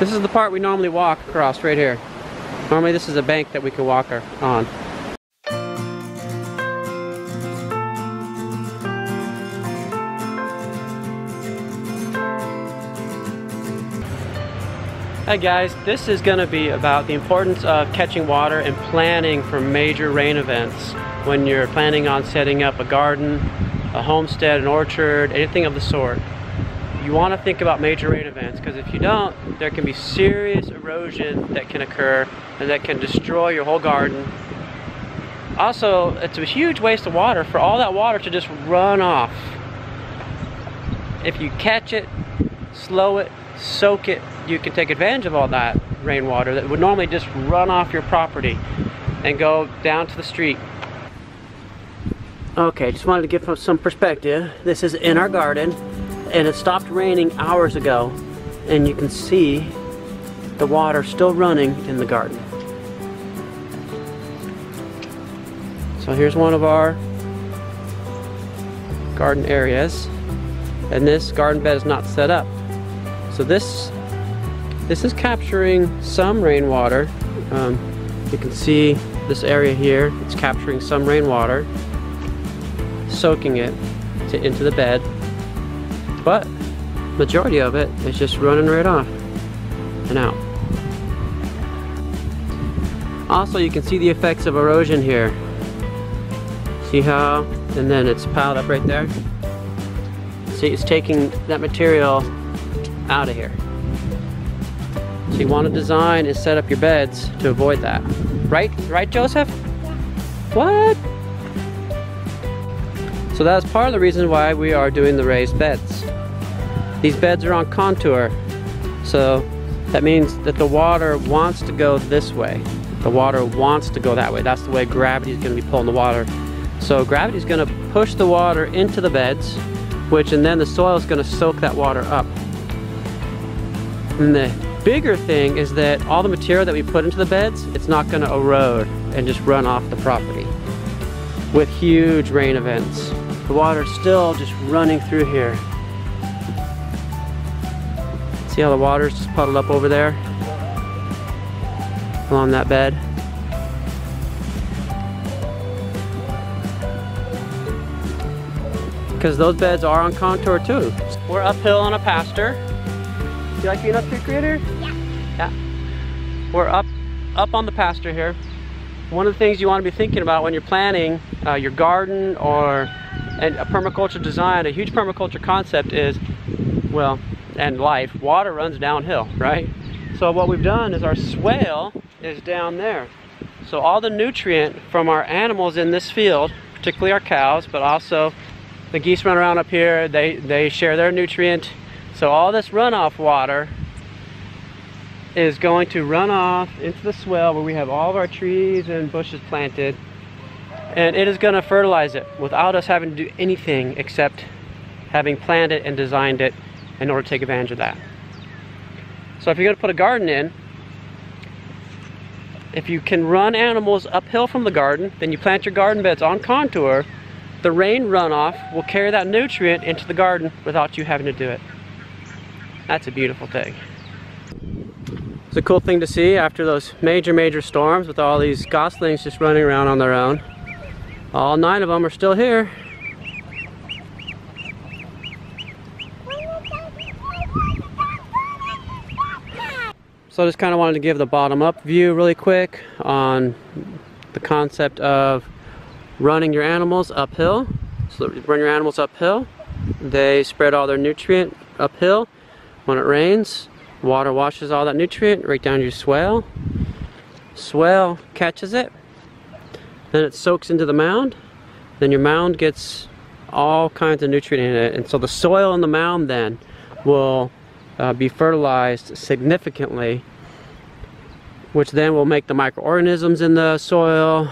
This is the part we normally walk across right here. Normally this is a bank that we can walk on. Hi guys, this is going to be about the importance of catching water and planning for major rain events. When you're planning on setting up a garden, a homestead, an orchard, anything of the sort. You want to think about major rain events, because if you don't, there can be serious erosion that can occur and that can destroy your whole garden. Also, it's a huge waste of water for all that water to just run off. If you catch it, slow it, soak it, you can take advantage of all that rainwater that would normally just run off your property and go down to the street. Okay, just wanted to give some perspective. This is in our garden, and it stopped raining hours ago, and you can see the water still running in the garden. So here's one of our garden areas, and this garden bed is not set up. So this is capturing some rainwater. You can see this area here, it's capturing some rainwater, soaking it into the bed, but majority of it is just running right off and out. Also, you can see the effects of erosion here. See how, and then it's piled up right there. See, it's taking that material out of here. So you want to design and set up your beds to avoid that. Right, Joseph? What? So that's part of the reason why we are doing the raised beds. These beds are on contour, so that means that the water wants to go this way. The water wants to go that way. That's the way gravity is going to be pulling the water. So gravity is going to push the water into the beds, and then the soil is going to soak that water up. And the bigger thing is that all the material that we put into the beds, it's not going to erode and just run off the property with huge rain events. The water's still just running through here. See how the water's just puddled up over there along that bed? Because those beds are on contour too. We're uphill on a pasture. You like being up here, Creator? Yeah. We're up on the pasture here. One of the things you want to be thinking about when you're planning your garden or a permaculture design, a huge permaculture concept is, well, and life, water runs downhill, right? So what we've done is our swale is down there. So all the nutrient from our animals in this field, particularly our cows, but also the geese run around up here, they share their nutrient. So all this runoff water is going to run off into the swale where we have all of our trees and bushes planted, and it is going to fertilize it without us having to do anything except having planned it and designed it in order to take advantage of that. So if you're going to put a garden in, if you can run animals uphill from the garden, then you plant your garden beds on contour, the rain runoff will carry that nutrient into the garden without you having to do it. That's a beautiful thing. It's a cool thing to see after those major storms with all these goslings just running around on their own. All 9 of them are still here. So I just kind of wanted to give the bottom-up view really quick on the concept of running your animals uphill. So run your animals uphill. They spread all their nutrient uphill. When it rains, water washes all that nutrient right down your swale. Swale catches it. Then it soaks into the mound. Then your mound gets all kinds of nutrient in it. And so the soil in the mound then will be fertilized significantly, which then will make the microorganisms in the soil,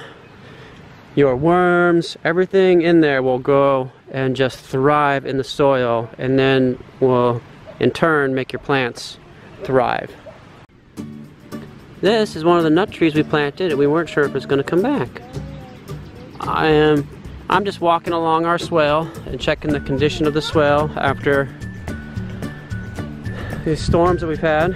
your worms, everything in there will go and just thrive in the soil, and then will in turn make your plants thrive. This is one of the nut trees we planted and we weren't sure if it was going to come back. I'm just walking along our swale and checking the condition of the swale after these storms that we've had,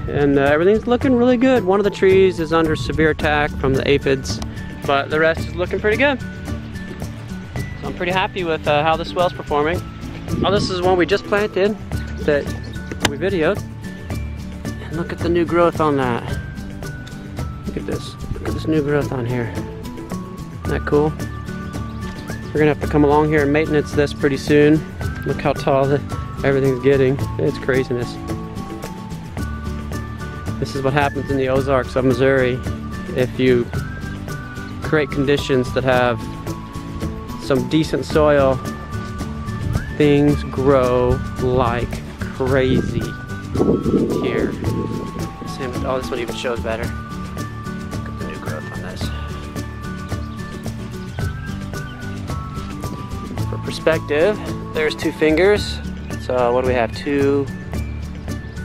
and everything's looking really good. One of the trees is under severe attack from the aphids, but the rest is looking pretty good. So I'm pretty happy with how the swell's performing. Oh, this is one we just planted that we videoed. And look at the new growth on that. Look at this. Look at this new growth on here. Isn't that cool? We're gonna have to come along here and maintenance this pretty soon. Look how tall everything's getting. It's craziness. This is what happens in the Ozarks of Missouri if you create conditions that have some decent soil. Things grow like crazy here. Same with, oh, this one even shows better. Look at the new growth on this. For perspective, there's 2 fingers. So what do we have? 2,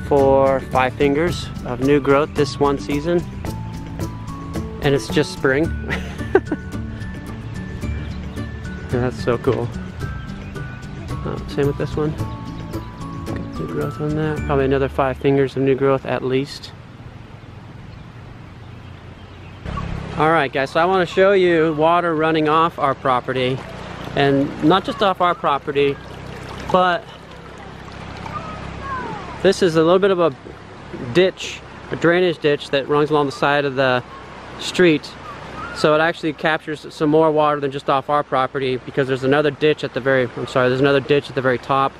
4, 5 fingers of new growth this one season. And it's just spring. That's so cool. Same with this one. Got new growth on that. Probably another 5 fingers of new growth at least. Alright guys, so I want to show you water running off our property. And not just off our property, but this is a little bit of a ditch, a drainage ditch that runs along the side of the street. So it actually captures some more water than just off our property, because there's another ditch at the very, there's another ditch at the very top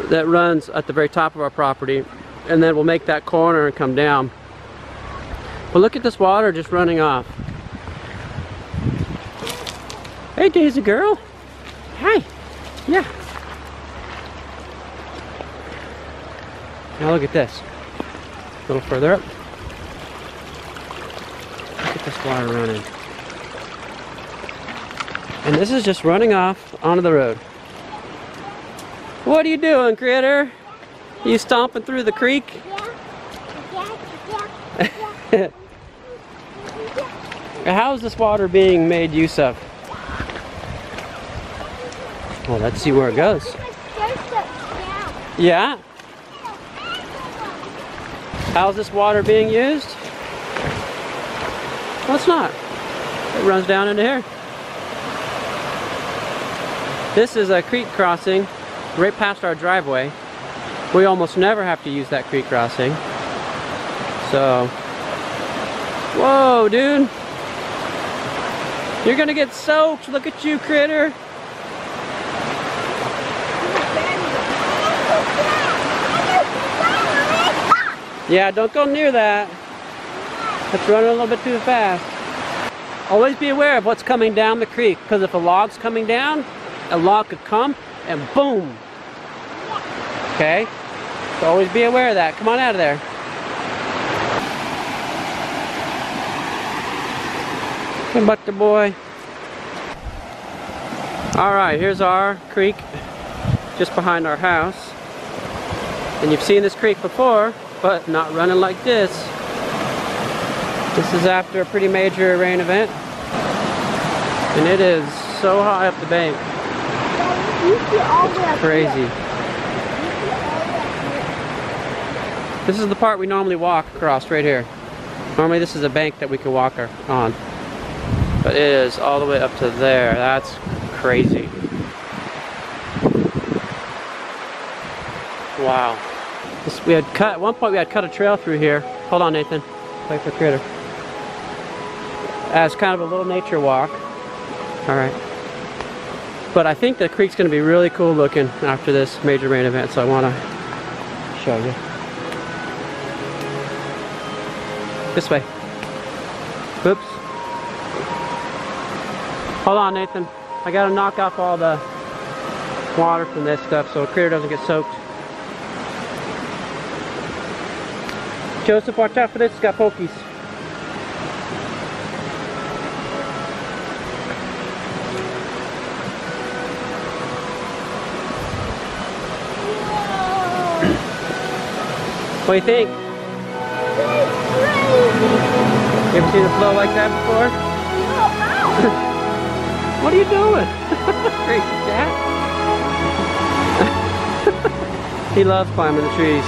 that runs at the very top of our property, and then we'll make that corner and come down. But look at this water just running off. Hey Daisy girl. Hi. Yeah. Now look at this. A little further up. Look at this water running. And this is just running off onto the road. What are you doing, critter? You stomping through the creek? Yeah. How is this water being made use of? Well, let's see where it goes. Yeah? How's this water being used? Well, it's not. It runs down into here. This is a creek crossing right past our driveway. We almost never have to use that creek crossing. So, whoa, dude. You're gonna get soaked. Look at you, critter. Yeah, don't go near that. It's running a little bit too fast. Always be aware of what's coming down the creek, because if a log's coming down, a log could come and boom. Okay? So always be aware of that. Come on out of there. Come butter boy. Alright, here's our creek just behind our house. And you've seen this creek before, but not running like this. This is after a pretty major rain event. And it is so high up the bank. It's crazy. This is the part we normally walk across right here. Normally this is a bank that we could walk on. But it is all the way up to there. That's crazy. Wow. We had cut, at one point we had cut a trail through here. Hold on, Nathan. Wait for critter. As kind of a little nature walk. Alright. But I think the creek's going to be really cool looking after this major rain event, so I want to show you. This way. Oops. Hold on, Nathan. I got to knock off all the water from this stuff so the critter doesn't get soaked. Joseph, watch out for this, it's got pokies. What do you think? You ever seen a flow like that before? What are you doing? Crazy cat. He loves climbing the trees.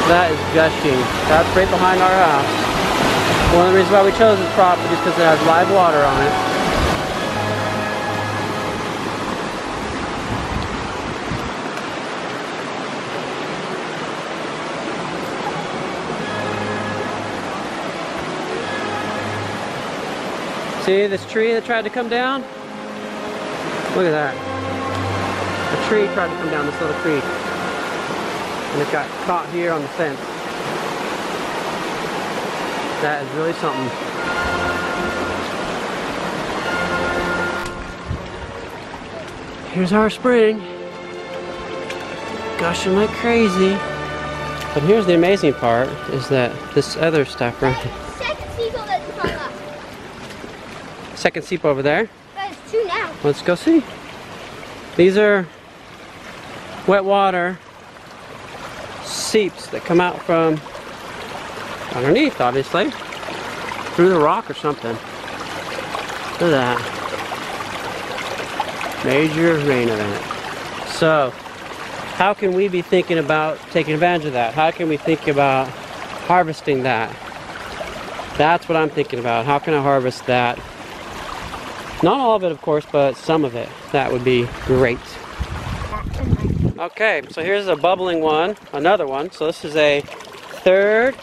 That is gushing. That's right behind our house. One of the reasons why we chose this property is because it has live water on it. See this tree that tried to come down? Look at that. A tree tried to come down this little creek. And it got caught here on the fence. That is really something. Here's our spring. Gushing like crazy. But here's the amazing part, is that this other stuff right here. Second seep over there. There's two now. Let's go see. These are wet water seeps that come out from underneath, obviously, through the rock or something. Look at that. Major rain event. So, how can we be thinking about taking advantage of that? How can we think about harvesting that? That's what I'm thinking about. How can I harvest that? Not all of it, of course, but some of it. That would be great. Okay, so here's a bubbling one, another one. So this is a third.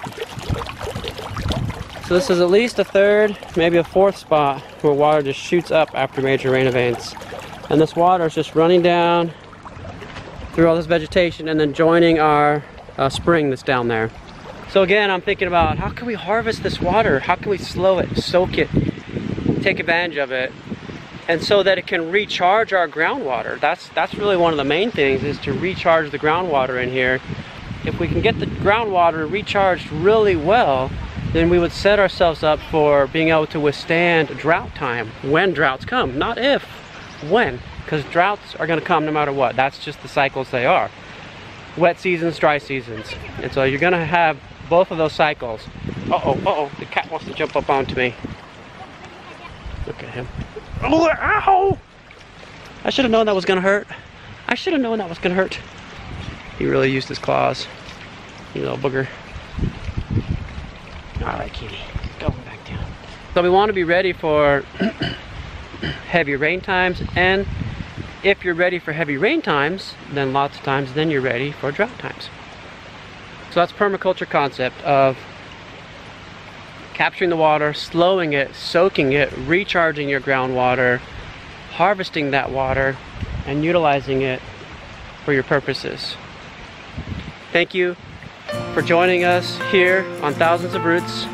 So this is at least a third, maybe a fourth spot where water just shoots up after major rain events. And this water is just running down through all this vegetation and then joining our spring that's down there. So again, I'm thinking about how can we harvest this water? How can we slow it, soak it, take advantage of it, and so that it can recharge our groundwater. That's really one of the main things, is to recharge the groundwater in here. If we can get the groundwater recharged really well, then we would set ourselves up for being able to withstand drought time when droughts come. Not if, when, because droughts are going to come no matter what. That's just the cycles they are. Wet seasons, dry seasons. And so you're going to have both of those cycles. Uh-oh, the cat wants to jump up onto me. Look at him. Oh, ow! I should have known that was gonna hurt. I should have known that was gonna hurt. He really used his claws. You little booger. Alright, kitty. Go back down. So we want to be ready for heavy rain times, and if you're ready for heavy rain times, then lots of times then you're ready for drought times. So that's permaculture concept of capturing the water, slowing it, soaking it, recharging your groundwater, harvesting that water, and utilizing it for your purposes. Thank you for joining us here on Thousands of Roots.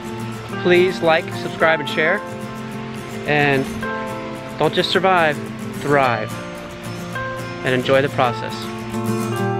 Please like, subscribe, and share. And don't just survive, thrive. And enjoy the process.